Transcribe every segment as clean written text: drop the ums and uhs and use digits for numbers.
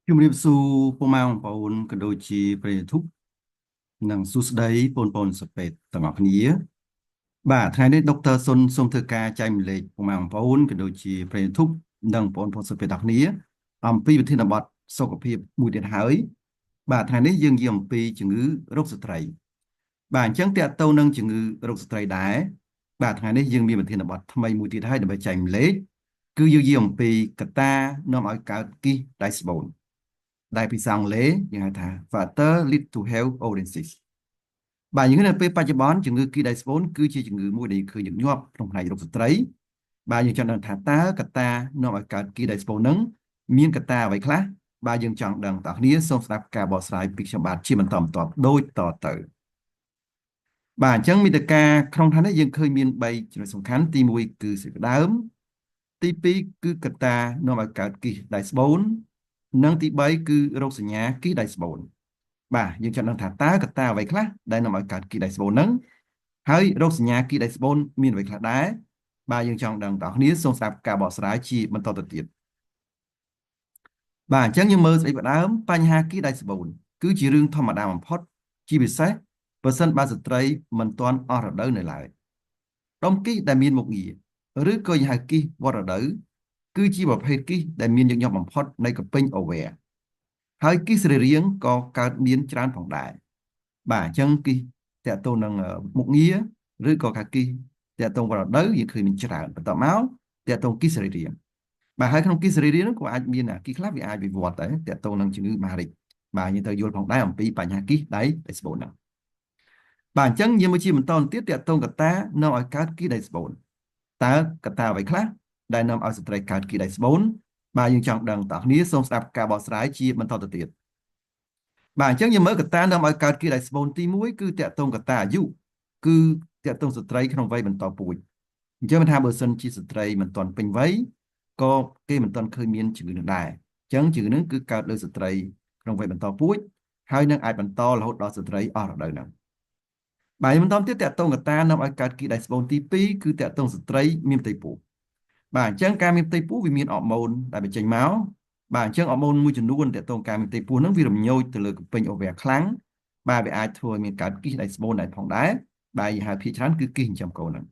ជំរាបសួរពុកម៉ែបងប្អូនក៏ដូចជាប្រិយមិត្តធុនិងសួស្តីបងប្អូនសពេតទាំងអស់គ្នាបាទថ្ងៃនេះដុកទ័រសុនសូមធ្វើការចែកម្លែកពុកម៉ែបងប្អូនក៏ដូចជាប្រិយមិត្តធុនិងបងប្អូនសពេតទាំងអស់គ្នាអំពីវិធានបទសុខភាពមួយទៀតហើយបាទថ្ងៃនេះយើងនិយាយអំពីជំងឺរោគស្ត្រីបាទអញ្ចឹងតើតើនឹងជំងឺរោគស្ត្រីដែរបាទថ្ងៃនេះយើងមានវិធានបទថ្មីមួយទៀតហើយដើម្បីចែកម្លែកគឺយើងនិយាយអំពីកត្តានាំឲ្យកើតគីសដៃស្បូនដែលភាសាអង់គ្លេសយើងហៅថា factor lead to health oasis បាទយើងនៅពេលបច្ចុប្បន្នជំងឺគីដៃស្បូនគឺជាជំងឺមួយដែលឃើញញឹកញាប់ក្នុងផ្នែករោគស្ត្រីបាទយើងចង់ដឹងថាតើកត្តានាំឲ្យកើតគីដៃស្បូននឹងមានកត្តាអ្វីខ្លះបាទយើងចង់ដឹងតើគ្នាសូមស្ដាប់ការបកស្រាយពីខ្ញុំបាទជាបន្តបន្ទាប់ដូចតទៅបាទអញ្ចឹងមេត្តាក្នុងឋាននេះយើងឃើញមាន3ចំណុចសំខាន់ទី1គឺសេចក្ដីដើមទី2គឺកត្តានាំឲ្យកើតគីសដៃស្បូននិងទី3គឺរោគសញ្ញាគីសដៃស្បូនបាទយើងចង់ដឹងថាតើកត្តាអ្វីខ្លះដែលនាំឲ្យកើតគីដៃស្បូនហ្នឹងហើយរោគសញ្ញាគីដៃស្បូនមានអ្វីខ្លះដែរបាទយើងចង់ដឹងតើគ្នាសូមស្ដាប់ការបកស្រាយជាបន្តទៅទៀតបាទអញ្ចឹងយើងមើលស្អីផ្ដើមបញ្ហាគីដៃស្បូនគឺជារឿងធម្មតាបំផុតជាពិសេសបើសិនបើស្ត្រីមិនទាន់អស់រដូវនៅឡើយដុំគីសដែលមានមុខងារឬក៏យើងហៅគីសវត្តរដូវគឺជាប្រភេទគីសដែលមានញឹកញាប់បំផុតនៃកពេញអូវែរហើយគិសរីរាង្គក៏កើតមានច្រើនផងដែរបាទអញ្ចឹងគិសតកតទៅនឹងមុខងារឬក៏ថាគិសតកតទៅវត្តដៅយើងឃើញមានច្រើនបន្តមកតកតទៅគិសរីរាង្គបាទហើយក្នុងគិសរីរាង្គនោះក៏អាចមានគិសខ្លះវាអាចវិវត្តដែរតកតទៅនឹងជំងឺមហារីកបាទយើងត្រូវយល់ផងដែរអំពីបញ្ហាគិសដៃស្បូនហ្នឹងបាទអញ្ចឹងយើងមកជាបន្តទៀតតកតទៅកត្តានាំឲ្យកើតគិសដៃស្បូនតើកត្តាអ្វីខ្លះដែលនាំឲ្យស្ត្រីកើតគិសដៃស្បូនបាទយើងចង់ដឹងតើគ្នាសូមស្ដាប់ការបកស្រាយជាបន្តទៅទៀតបាទអញ្ចឹងយើងមើលកត្តានាំឲ្យកើតគីដៃស្បូនទី1គឺតកតងកត្តាអាយុគឺតកតងស្ត្រីក្នុងវ័យបន្តពូជអញ្ចឹងមិនថាបើសិនជាស្ត្រីមិនទាន់ពេញវ័យក៏គេមិនទាន់ឃើញមានជំងឺនឹងដែរអញ្ចឹងជំងឺនឹងគឺកើតលើស្ត្រីក្នុងវ័យបន្តពូជហើយនឹងអាចបន្តរហូតដល់ស្ត្រីអស់រដូវហ្នឹងបាទបន្តទៀតតកតងកត្តានាំឲ្យកើតគីដៃស្បូនទី2គឺតកតងស្ត្រីមានផ្ទៃពោះបាទអញ្ចឹងការមានផ្ទៃពោះវាមានអរម៉ូនដែលបញ្ចេញមកបាទអញ្ចឹងអរម៉ូនមួយចំនួនទាក់ទងការមានផ្ទៃពោះហ្នឹងវារំញោចទៅលើកពេញអូវែរខ្លាំងបាទវាអាចធ្វើឲ្យមានកើតគិសដៃស្បូនដែរផងដែរបាទយើងហៅភាគច្រើនគឺគិសចិញ្ចឹមកូនហ្នឹង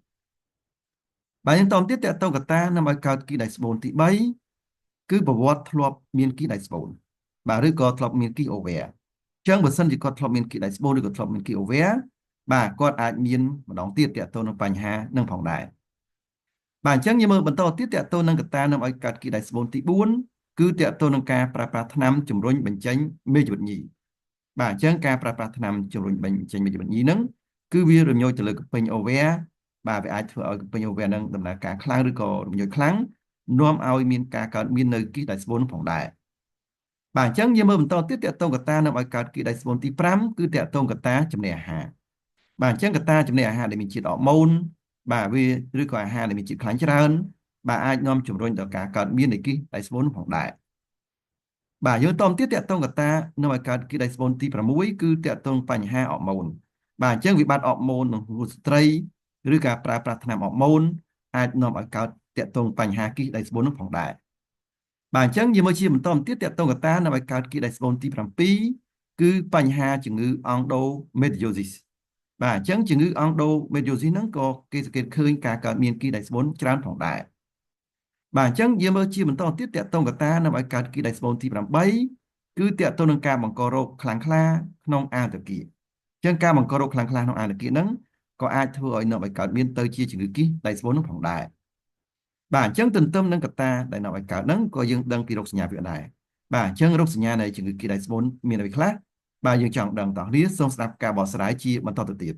បាទយើងតទៀតទាក់ទងកត្តានាំឲ្យកើតគិសដៃស្បូនទី3គឺប្រវត្តិធ្លាប់មានគិសដៃស្បូនបាទឬក៏ធ្លាប់មានគិសអូវែរអញ្ចឹងបើសិនជាគាត់ធ្លាប់មានគិសដៃស្បូនឬក៏ធ្លាប់មានគិសអូវែរបាទគាត់អាចមានម្ដងទៀតទាក់ទងនឹងបញ្ហានឹងផងដែរបាទអញ្ចឹងយើងមើលបន្តទៀតតកតទៅនឹងកត្តានាំឲ្យកើតគីដៃស្បូនទី4គឺតកតទៅនឹងការប្រើប្រាស់ថ្នាំជំរុញបញ្ចេញមេជីវិតញីបាទអញ្ចឹងការប្រើប្រាស់ថ្នាំជំរុញបញ្ចេញមេជីវិតញីហ្នឹងគឺវារំញោចទៅលើកពេញអូវែរបាទវាអាចធ្វើឲ្យកពេញអូវែរហ្នឹងដំណើរការខ្លាំងឬក៏រំញោចខ្លាំងនាំឲ្យមានការកើតមាននៅគីដៃស្បូនផងដែរបាទអញ្ចឹងយើងមើលបន្តទៀតតកតងកត្តានាំឲ្យកើតគីដៃស្បូនទី5គឺតកតងកត្តាចំណីអាហារបាទអញ្ចឹងកត្តាចំណីអាហារដែលមានជាតិអរម៉ូនបាទវាឬក៏អាហារដែលមានជាតិខ្លាញ់ច្រើនបាទអាចនាំជំរុញដល់ការកើតមាននៃគិសដៃស្បូនផងដែរបាទយើងតទៀតតកតងកត្តានាំឲ្យកើតគិសដៃស្បូនទី6គឺតកតងបញ្ហាអរម៉ូនបាទអញ្ចឹងវិបត្តិអរម៉ូនក្នុងស្ត្រីឬការប្រើប្រាស់ថ្នាំអរម៉ូនអាចនាំឲ្យកើតតកតងបញ្ហាគិសដៃស្បូននោះផងដែរបាទអញ្ចឹងយើងមើលជាបន្តទៀតតកតងកត្តានាំឲ្យកើតគិសដៃស្បូនទី7គឺបញ្ហាជំងឺអង់ដូមេទ្រីយ៉ូស៊ីសបាទអញ្ចឹងជំងឺអង់ដូមេទ្រីយ៉ូស៊ីសហ្នឹងក៏គេសង្កេតឃើញការកើតមានគីដៃស្បូនច្រើនផងដែរបាទអញ្ចឹងយើងមើលជាបន្តទៀតតកតងកត្តានាំឲ្យកើតគីដៃស្បូនទី8គឺតកតងនឹងការបង្ករោគខ្លាំងក្លាក្នុងអាន្តរគាអញ្ចឹងការបង្ករោគខ្លាំងក្លាក្នុងអាន្តរគាហ្នឹងក៏អាចធ្វើឲ្យនាំឲ្យកើតមានទៅជាជំងឺគីដៃស្បូននោះផងដែរបាទអញ្ចឹងទន្ទឹមនឹងកត្តាដែលនាំឲ្យកើតហ្នឹងក៏យើងដឹងពីរោគសញ្ញាវាដែរបាទអញ្ចឹងរោគសញ្ញានៃជំងឺគីដៃស្បូនមានអ្វីខ្លះបាទយើងចង់ដឹងតោះនេះសូមស្ដាប់ការបកស្រាយជាបន្តទៅទៀត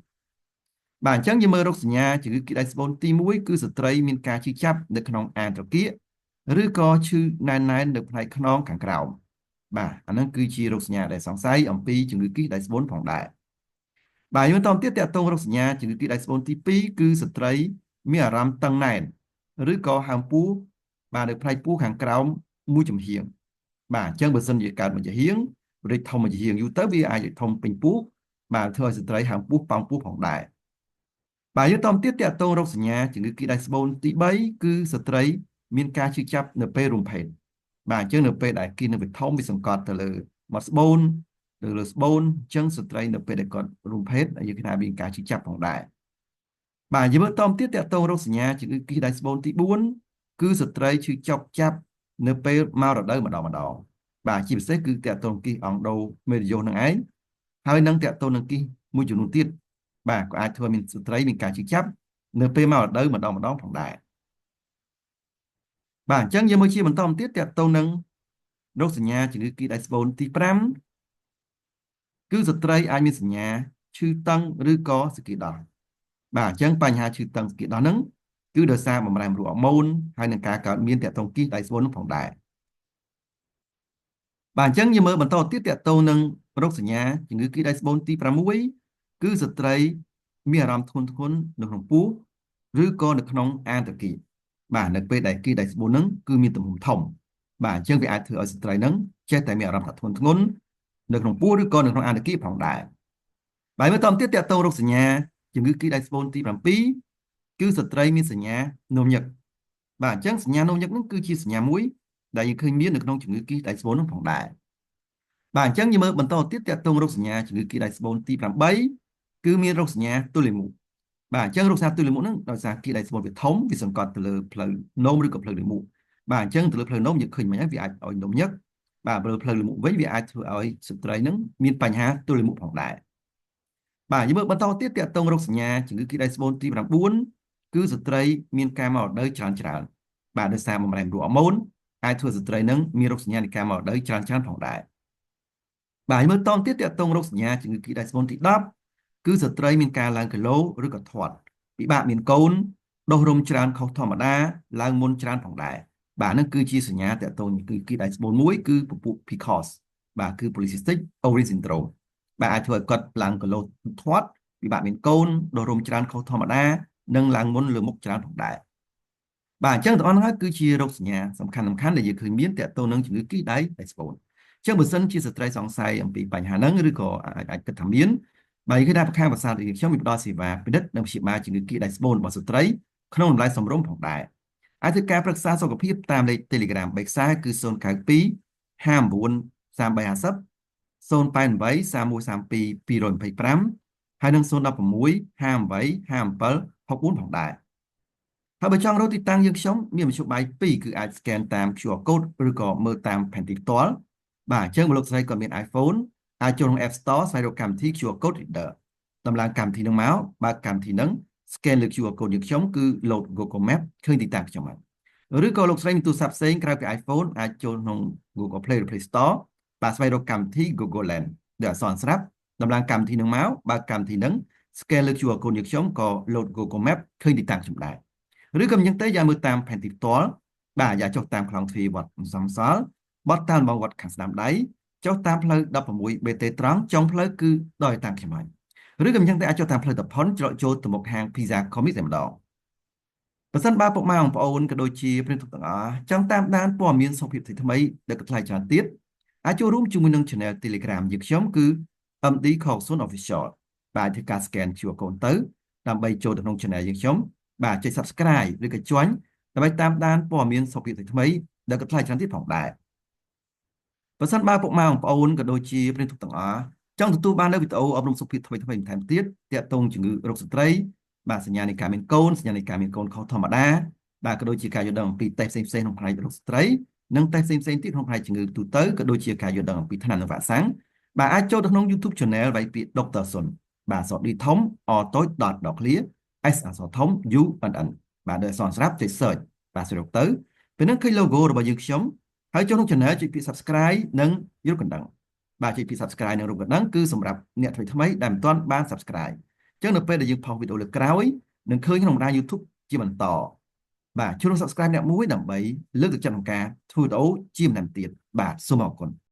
បាទអញ្ចឹងយើងមើលរោគសញ្ញាជំងឺគីដៃស្បូនទី1គឺស្ត្រីមានការឈឺចាប់នៅក្នុងអាន្ត្រគាកឬក៏ឈឺណែននៅផ្នែកខ្នងខាងក្រោមបាទអាហ្នឹងគឺជារោគសញ្ញាដែលសង្ស័យអំពីជំងឺគីដៃស្បូនផងដែរបាទយើងបន្តទៀតតកតងរោគសញ្ញាជំងឺគីដៃស្បូនទី2គឺស្ត្រីមានអារម្មណ៍តឹងណែនឬក៏ហើមពោះបាទនៅផ្នែកពោះខាងក្រោមមួយចំហៀងបាទអញ្ចឹងបើសិនជាកើតមួយចំហៀងរីកធំមួយចំហៀងយូរទៅវាអាចធំពេញពោះបាទធ្វើឲ្យស្ត្រីហើមពោះប៉ោងពោះផងដែរបាទយើងតទៀតតកតងរោគសញ្ញាជំងឺគីដៃស្បូនទី3គឺស្ត្រីមានការឈឺចាប់នៅពេលរួមភេទ បាទអញ្ចឹងនៅពេលដែលគីនៅវិធំវាសង្កត់ទៅលើមាត់ស្បូនទៅលើស្បូនអញ្ចឹងស្ត្រីនៅពេលដែលគាត់រួមភេទយើងគេថាមានការជិះចាប់ផងដែរបាទយើងមើលតទៀតតកតងរោគសញ្ញាជំងឺគីដៃស្បូនទី4គឺស្ត្រីឈឺចុកចាប់នៅពេលមករដូវម្ដងបាទជាពិសេសគឺតកតងគីអង់ដូមេរីយ៉ូនឹងឯងហើយនឹងតកតងនឹងគីមួយចំនួនទៀតបាទក៏អាចធ្វើឲ្យមានស្ត្រីមានការឈឺចាប់នៅពេលមករដូវម្ដងផងដែរបាទអញ្ចឹងយើងមើលជាបន្តទៀតតកតងនឹងរោគសញ្ញាជំងឺគីដៃស្បូនទី5គឺស្ត្រីអាចមានសញ្ញាឈឺតឹងឬក៏សង្កេតដល់បាទអញ្ចឹងបញ្ហាឈឺតឹងសង្កេតដល់ហ្នឹងគឺដោយសារបម្រែបរូបអរម៉ូនហើយនឹងការកើតមានតកតងគីដៃស្បូននឹងផងដែរបាទអញ្ចឹងយើងមើលបន្តទៀតតកតងនឹងរោគសញ្ញាជំងឺគីដៃស្បូនទី6គឺស្ត្រីមានអារម្មណ៍ធ្ងន់ធ្ងរនៅក្នុងពោះឬក៏នៅក្នុងអានតគីបាទនៅពេលដែលគីដៃស្បូនហ្នឹងគឺមានទំហំធំបាទអញ្ចឹងវាអាចធ្វើឲ្យស្ត្រីហ្នឹងចេះតែមានអារម្មណ៍ថាធ្ងន់ធ្ងរនៅក្នុងពោះឬក៏នៅក្នុងអានតគីផងដែរបាទមើលតទៀតតកតងរោគសញ្ញាជំងឺគីដៃស្បូនទី7គឺស្ត្រីមានសញ្ញានោមញឹកបាទអញ្ចឹងសញ្ញានោមញឹកហ្នឹងគឺជាសញ្ញាមួយដែលយើងឃើញមាននៅក្នុងជំងឺគីដៃស្បូនហ្នឹងផងដែរបាទអញ្ចឹងយើងមើលបន្តទៀតតកតងរោគសញ្ញាជំងឺគីដៃស្បូនទី8គឺមានរោគសញ្ញាទល់លាមកបាទអញ្ចឹងរោគសញ្ញាទល់លាមកហ្នឹងដោយសារគីដៃស្បូនវាធំវាសង្កត់ទៅលើផ្លូវនោមឬក៏ផ្លូវលាមកបាទអញ្ចឹងទៅលើផ្លូវនោមយើងឃើញមិញហើយវាអាចឲ្យនោមញឹកបាទទៅលើផ្លូវលាមកវិញវាអាចធ្វើឲ្យស្ត្រីហ្នឹងមានបញ្ហាទល់លាមកផងដែរបាទយើងមើលបន្តទៀតតកតងរោគសញ្ញាជំងឺគីដៃស្បូនទី9គឺស្ត្រីមានការមករដូវច្រើនបាទដោយសារបម្រែបរូបអរម៉ូនអាចធ្វើស្ត្រីនឹងមានរោគសញ្ញានៃការមករដូវច្រើនផងដែរបាទយើងមើលតទៀតតកតងរោគសញ្ញាជំងឺគីដៃស្បូនទី10គឺស្ត្រីមានការឡើងគីឡូឬក៏ធាត់ពិបាកមានកូនដុសរោមច្រើនខុសធម្មតាឡើងមុនច្រើនផងដែរបាទហ្នឹងគឺជាសញ្ញាតកតងគឺគីដៃស្បូនមួយគឺពពួក PCOS បាទគឺ Polycystic Ovary Syndrome បាទអាចធ្វើឲ្យគាត់ឡើងគីឡូធាត់ពិបាកមានកូនដុសរោមច្រើនខុសធម្មតានិងឡើងមុនលើមុខច្រើនផងដែរបាទអញ្ចឹងទាំងអស់ហ្នឹងគឺជារោគសញ្ញាសំខាន់ដែលយើងឃើញមានតកតងនឹងជំងឺគីដៃស្បូនអញ្ចឹងបើសិនជាស្ត្រីសង្ស័យអំពីបញ្ហាហ្នឹងឬក៏អាចគិតថាមានបាទយើងឃើញថាខាងភាសារបស់ខ្ញុំមានផ្ដល់សេវាពិនិត្យនិងព្យាបាលជំងឺគីដៃស្បូនរបស់ស្ត្រីក្នុងតម្លៃសមរម្យផងដែរអាចធ្វើការប្រឹក្សាសុខភាពតាមលេខ Telegram បេក្សាគឺ092 59 3350 088 3132 225ហើយនិង016 58 57 64ផងដែរហើយបើចង់រកទីតាំងយើងខ្ញុំមានមធ្យោបាយ2គឺអាច scan តាម QR code ឬក៏មើលតាមផែនទីផ្ទាល់បាទអញ្ចឹងបើលោកស្រីគាត់មាន iPhone អាចចូលក្នុង App Store ស្វែងរកកម្មវិធី QR code reader ដំឡើងកម្មវិធីនឹងមកបើកកម្មវិធីនឹង scan លើ QR code យើងខ្ញុំគឺ load Google Map ឃើញទីតាំងខ្ញុំហើយឬក៏លោកស្រីមានទូរស័ព្ទផ្សេងក្រៅពី iPhone អាចចូលក្នុង Google Play ឬ Play Store បាទស្វែងរកកម្មវិធី Google Lens ដែលអក្សរស្រាប់ដំឡើងកម្មវិធីនឹងមកបើកកម្មវិធីនឹង scan លើ QR code យើងខ្ញុំក៏ load Google Map ឃើញទីតាំងខ្ញុំដែរឬក៏យ៉ាងទៅយ៉ាងមើលតាមផែនទីផ្ទាល់បាទយ៉ាងចុះតាមខ្លងទ្វារវត្តសំសល់បត់តាមបងវត្តខាងស្ដាំដៃចុះតាមផ្លូវ16 BT ត្រង់ចុងផ្លូវគឺដោយតាមខ្ញុំហើយឬក៏យ៉ាងទៅអាចចុះតាមផ្លូវតផុនច្រកចូលទៅមុខហាង Pizza Comics តែម្ដងបើសិនបើពុកម៉ែបងប្អូនក៏ដូចជាប្រិយមិត្តទាំងអស់ចង់តាមដានព័ត៌មានសុខភាពថ្មីៗដែលក៏ថ្លៃច្រើនទៀតអាចចូលរួមជាមួយនឹង Channel Telegram យើងខ្ញុំគឺ MD Khawson Official បាទធ្វើការ scan QR code ទៅដើម្បីចូលទៅក្នុង Channel យើងខ្ញុំបាទចុច Subscribe ឬក៏ Join ដើម្បីតាមដានព័ត៌មានសុខភាពថ្មីៗដែលក៏ថ្លៃច្រើនទៀតផងដែរបើសិនបើពុកម៉ែបងប្អូនក៏ដូចជាប្រិយមិត្តទាំងអស់ចង់ទទួលបាននូវវីដេអូអប់រំសុខភាពថ្មីៗបន្ថែមទៀតទាក់ទងជំងឺរោគស្ត្រីបាទសញ្ញានៃការមានកូនសញ្ញានៃការមានកូនខុសធម្មតាបាទក៏ដូចជាការយល់ដឹងអំពីតេស្តផ្សេងៗក្នុងផ្នែករោគស្ត្រីនិងតេស្តផ្សេងៗទៀតក្នុងផ្នែកជំងឺទូទៅក៏ដូចជាការយល់ដឹងអំពីថ្នាំនិងវ៉ាក់សាំងបាទអាចចូលទៅក្នុង YouTube Channel វាយពាក្យ Dr. Sun បាទសតឌីធំអតូចដតដល់ clear S អក្សរធំ U N N បាទដោយអក្សរស្រាប់ចុច search បាទសរុបទៅពេលហ្នឹងឃើញ logo របស់យើងខ្ញុំហើយចូលក្នុង channel ចុចពាក្យ subscribe និងរូបកណ្ដឹងបាទចុចពាក្យ subscribe និងរូបកណ្ដឹងគឺសម្រាប់អ្នកថ្មីៗដែលមិនទាន់បាន subscribe អញ្ចឹងនៅពេលដែលយើងផុសវីដេអូលើកក្រោយនឹងឃើញក្នុងបណ្ដាញ YouTube ជាបន្តបាទជួយ subscribe អ្នកមួយដើម្បីលើកទឹកចិត្តក្នុងការធ្វើវីដេអូជាបន្តទៀតបាទសូមអរគុណ